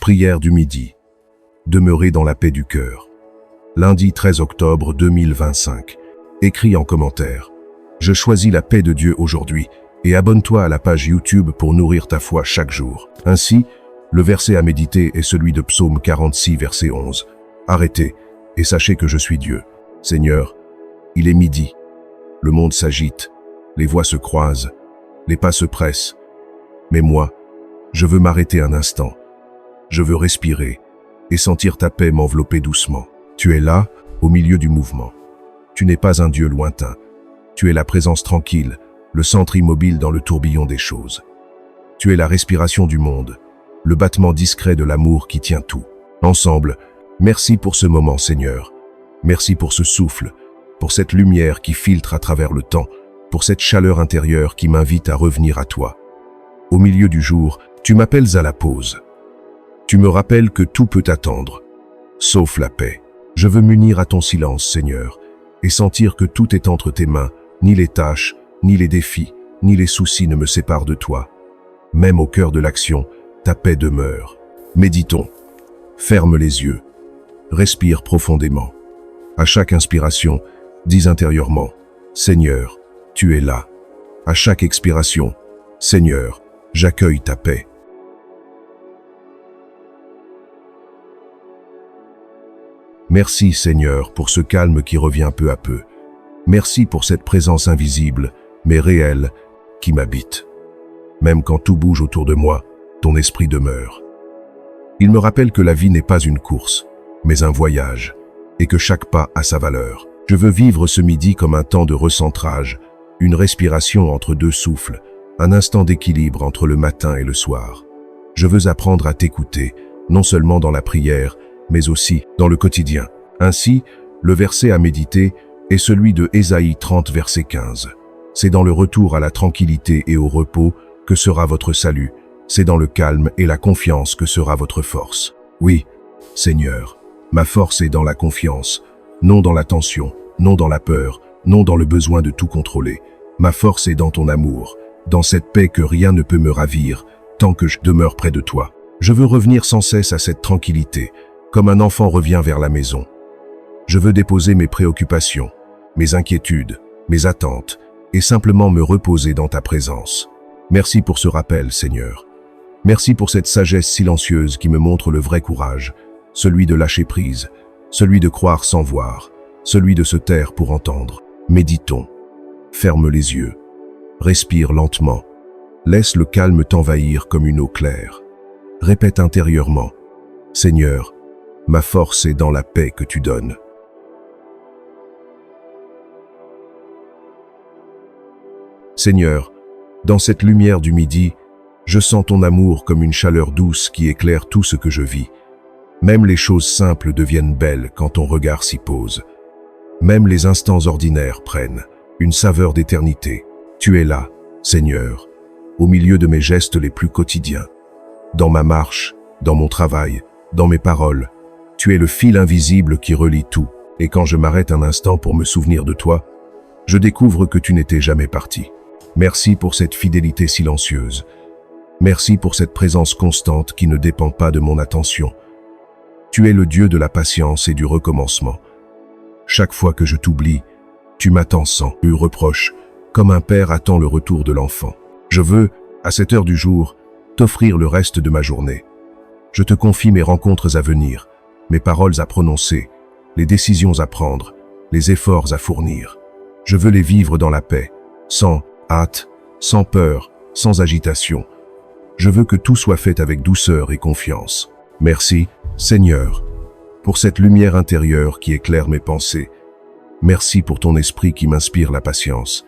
Prière du midi. Demeurer dans la paix du cœur. Lundi 13 octobre 2025. Écris en commentaire. Je choisis la paix de Dieu aujourd'hui et abonne-toi à la page YouTube pour nourrir ta foi chaque jour. Ainsi, le verset à méditer est celui de Psaume 46, verset 11. Arrêtez et sachez que je suis Dieu. Seigneur, il est midi. Le monde s'agite, les voix se croisent, les pas se pressent. Mais moi, je veux m'arrêter un instant. Je veux respirer et sentir ta paix m'envelopper doucement. Tu es là, au milieu du mouvement. Tu n'es pas un Dieu lointain. Tu es la présence tranquille, le centre immobile dans le tourbillon des choses. Tu es la respiration du monde, le battement discret de l'amour qui tient tout. Ensemble, merci pour ce moment, Seigneur. Merci pour ce souffle, pour cette lumière qui filtre à travers le temps, pour cette chaleur intérieure qui m'invite à revenir à toi. Au milieu du jour, tu m'appelles à la pause. Tu me rappelles que tout peut attendre, sauf la paix. Je veux m'unir à ton silence, Seigneur, et sentir que tout est entre tes mains, ni les tâches, ni les défis, ni les soucis ne me séparent de toi. Même au cœur de l'action, ta paix demeure. Méditons. Ferme les yeux. Respire profondément. À chaque inspiration, dis intérieurement, Seigneur, tu es là. À chaque expiration, Seigneur, j'accueille ta paix. Merci, Seigneur, pour ce calme qui revient peu à peu. Merci pour cette présence invisible, mais réelle, qui m'habite. Même quand tout bouge autour de moi, ton esprit demeure. Il me rappelle que la vie n'est pas une course, mais un voyage, et que chaque pas a sa valeur. Je veux vivre ce midi comme un temps de recentrage, une respiration entre deux souffles, un instant d'équilibre entre le matin et le soir. Je veux apprendre à t'écouter, non seulement dans la prière, mais aussi dans le quotidien. Ainsi, le verset à méditer est celui de Ésaïe 30, verset 15. C'est dans le retour à la tranquillité et au repos que sera votre salut. C'est dans le calme et la confiance que sera votre force. Oui, Seigneur, ma force est dans la confiance, non dans la tension, non dans la peur, non dans le besoin de tout contrôler. Ma force est dans ton amour, dans cette paix que rien ne peut me ravir, tant que je demeure près de toi. Je veux revenir sans cesse à cette tranquillité, comme un enfant revient vers la maison. Je veux déposer mes préoccupations, mes inquiétudes, mes attentes, et simplement me reposer dans ta présence. Merci pour ce rappel, Seigneur. Merci pour cette sagesse silencieuse qui me montre le vrai courage, celui de lâcher prise, celui de croire sans voir, celui de se taire pour entendre. Méditons. Ferme les yeux. Respire lentement. Laisse le calme t'envahir comme une eau claire. Répète intérieurement. Seigneur, ma force est dans la paix que tu donnes. Seigneur, dans cette lumière du midi, je sens ton amour comme une chaleur douce qui éclaire tout ce que je vis. Même les choses simples deviennent belles quand ton regard s'y pose. Même les instants ordinaires prennent une saveur d'éternité. Tu es là, Seigneur, au milieu de mes gestes les plus quotidiens. Dans ma marche, dans mon travail, dans mes paroles, tu es le fil invisible qui relie tout. Et quand je m'arrête un instant pour me souvenir de toi, je découvre que tu n'étais jamais parti. Merci pour cette fidélité silencieuse. Merci pour cette présence constante qui ne dépend pas de mon attention. Tu es le Dieu de la patience et du recommencement. Chaque fois que je t'oublie, tu m'attends sans reproche, comme un père attend le retour de l'enfant. Je veux, à cette heure du jour, t'offrir le reste de ma journée. Je te confie mes rencontres à venir, mes paroles à prononcer, les décisions à prendre, les efforts à fournir. Je veux les vivre dans la paix, sans hâte, sans peur, sans agitation. Je veux que tout soit fait avec douceur et confiance. Merci, Seigneur, pour cette lumière intérieure qui éclaire mes pensées. Merci pour ton esprit qui m'inspire la patience.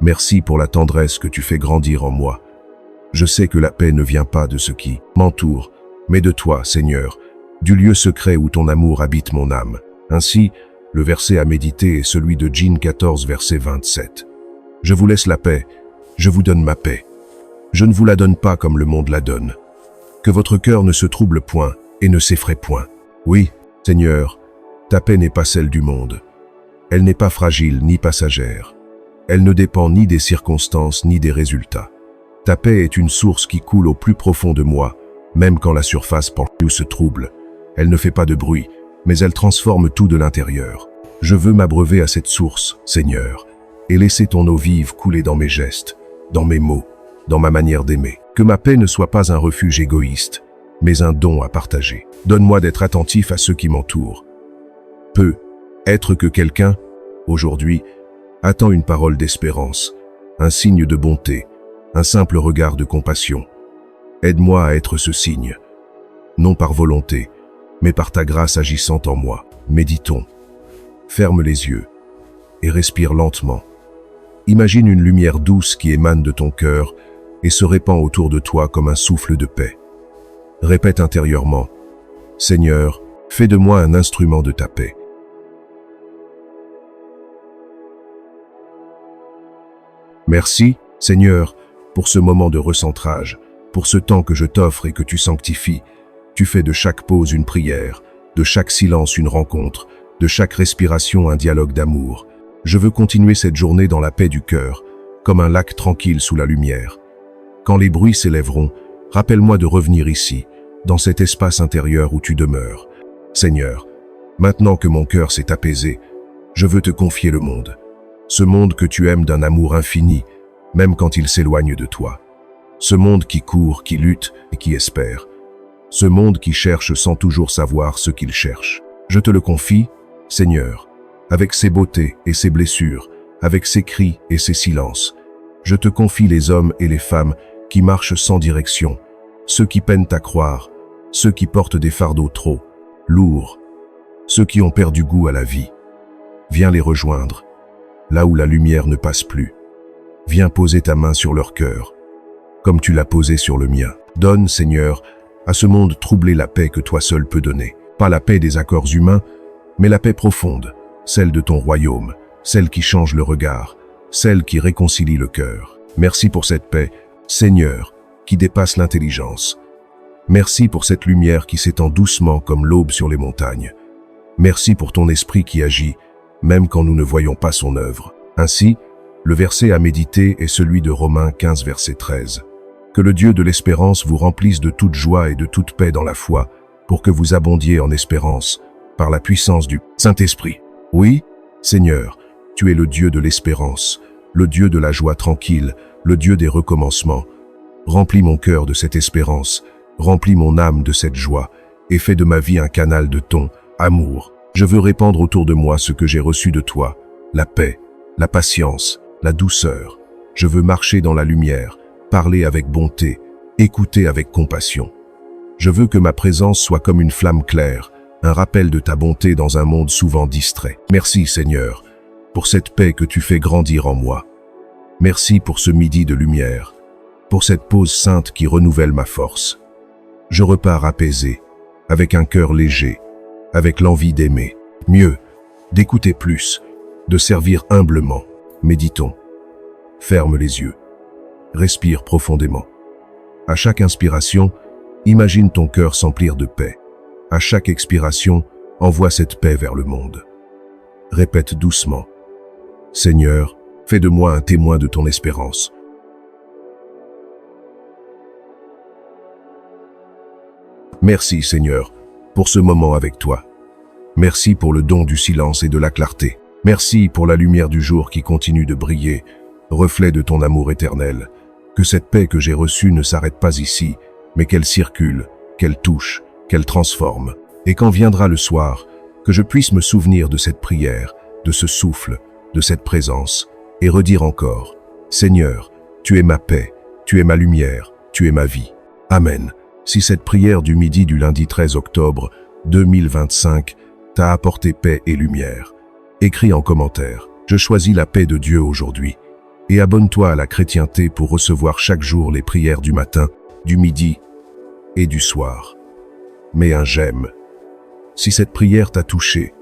Merci pour la tendresse que tu fais grandir en moi. Je sais que la paix ne vient pas de ce qui m'entoure, mais de toi, Seigneur, du lieu secret où ton amour habite mon âme. Ainsi, le verset à méditer est celui de Jean 14, verset 27. Je vous laisse la paix, je vous donne ma paix. Je ne vous la donne pas comme le monde la donne. Que votre cœur ne se trouble point et ne s'effraie point. Oui, Seigneur, ta paix n'est pas celle du monde. Elle n'est pas fragile ni passagère. Elle ne dépend ni des circonstances ni des résultats. Ta paix est une source qui coule au plus profond de moi, Même quand la surface portée se trouble, elle ne fait pas de bruit, mais elle transforme tout de l'intérieur. Je veux m'abreuver à cette source, Seigneur, et laisser ton eau vive couler dans mes gestes, dans mes mots, dans ma manière d'aimer. Que ma paix ne soit pas un refuge égoïste, mais un don à partager. Donne-moi d'être attentif à ceux qui m'entourent. Peut être que quelqu'un, aujourd'hui, attend une parole d'espérance, un signe de bonté, un simple regard de compassion. Aide-moi à être ce signe, non par volonté, mais par ta grâce agissant en moi. Méditons. Ferme les yeux et respire lentement. Imagine une lumière douce qui émane de ton cœur et se répand autour de toi comme un souffle de paix. Répète intérieurement, « Seigneur, fais de moi un instrument de ta paix. » Merci, Seigneur, pour ce moment de recentrage, pour ce temps que je t'offre et que tu sanctifies. Tu fais de chaque pause une prière, de chaque silence une rencontre, de chaque respiration un dialogue d'amour. Je veux continuer cette journée dans la paix du cœur, comme un lac tranquille sous la lumière. Quand les bruits s'élèveront, rappelle-moi de revenir ici, dans cet espace intérieur où tu demeures. Seigneur, maintenant que mon cœur s'est apaisé, je veux te confier le monde. Ce monde que tu aimes d'un amour infini, même quand il s'éloigne de toi. Ce monde qui court, qui lutte et qui espère. Ce monde qui cherche sans toujours savoir ce qu'il cherche. Je te le confie, Seigneur, avec ses beautés et ses blessures, avec ses cris et ses silences. Je te confie les hommes et les femmes qui marchent sans direction, ceux qui peinent à croire, ceux qui portent des fardeaux trop lourds, ceux qui ont perdu goût à la vie. Viens les rejoindre, là où la lumière ne passe plus. Viens poser ta main sur leur cœur, comme tu l'as posée sur le mien. Donne, Seigneur, à ce monde troublé la paix que toi seul peux donner. Pas la paix des accords humains, mais la paix profonde, celle de ton royaume, celle qui change le regard, celle qui réconcilie le cœur. Merci pour cette paix, Seigneur, qui dépasse l'intelligence. Merci pour cette lumière qui s'étend doucement comme l'aube sur les montagnes. Merci pour ton esprit qui agit, même quand nous ne voyons pas son œuvre. Ainsi, le verset à méditer est celui de Romains 15, verset 13. Que le Dieu de l'espérance vous remplisse de toute joie et de toute paix dans la foi, pour que vous abondiez en espérance, par la puissance du Saint-Esprit. Oui, Seigneur, tu es le Dieu de l'espérance, le Dieu de la joie tranquille, le Dieu des recommencements. Remplis mon cœur de cette espérance, remplis mon âme de cette joie, et fais de ma vie un canal de ton amour. Je veux répandre autour de moi ce que j'ai reçu de toi, la paix, la patience, la douceur. Je veux marcher dans la lumière, parler avec bonté, écouter avec compassion. Je veux que ma présence soit comme une flamme claire, un rappel de ta bonté dans un monde souvent distrait. Merci, Seigneur, pour cette paix que tu fais grandir en moi. Merci pour ce midi de lumière, pour cette pause sainte qui renouvelle ma force. Je repars apaisé, avec un cœur léger, avec l'envie d'aimer, mieux, d'écouter plus, de servir humblement. Méditons. Ferme les yeux. Respire profondément. À chaque inspiration, imagine ton cœur s'emplir de paix. À chaque expiration, envoie cette paix vers le monde. Répète doucement. Seigneur, fais de moi un témoin de ton espérance. Merci, Seigneur, pour ce moment avec toi. Merci pour le don du silence et de la clarté. Merci pour la lumière du jour qui continue de briller, reflet de ton amour éternel. Que cette paix que j'ai reçue ne s'arrête pas ici, mais qu'elle circule, qu'elle touche, qu'elle transforme. Et quand viendra le soir, que je puisse me souvenir de cette prière, de ce souffle, de cette présence, et redire encore, Seigneur, tu es ma paix, tu es ma lumière, tu es ma vie. Amen. Si cette prière du midi du lundi 13 octobre 2025 t'a apporté paix et lumière, écris en commentaire, je choisis la paix de Dieu aujourd'hui. Et abonne-toi à la chrétienté pour recevoir chaque jour les prières du matin, du midi et du soir. Mets un j'aime si cette prière t'a touché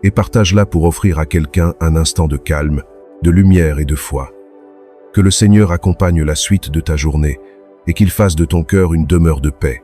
et partage-la pour offrir à quelqu'un un instant de calme, de lumière et de foi. Que le Seigneur accompagne la suite de ta journée et qu'il fasse de ton cœur une demeure de paix.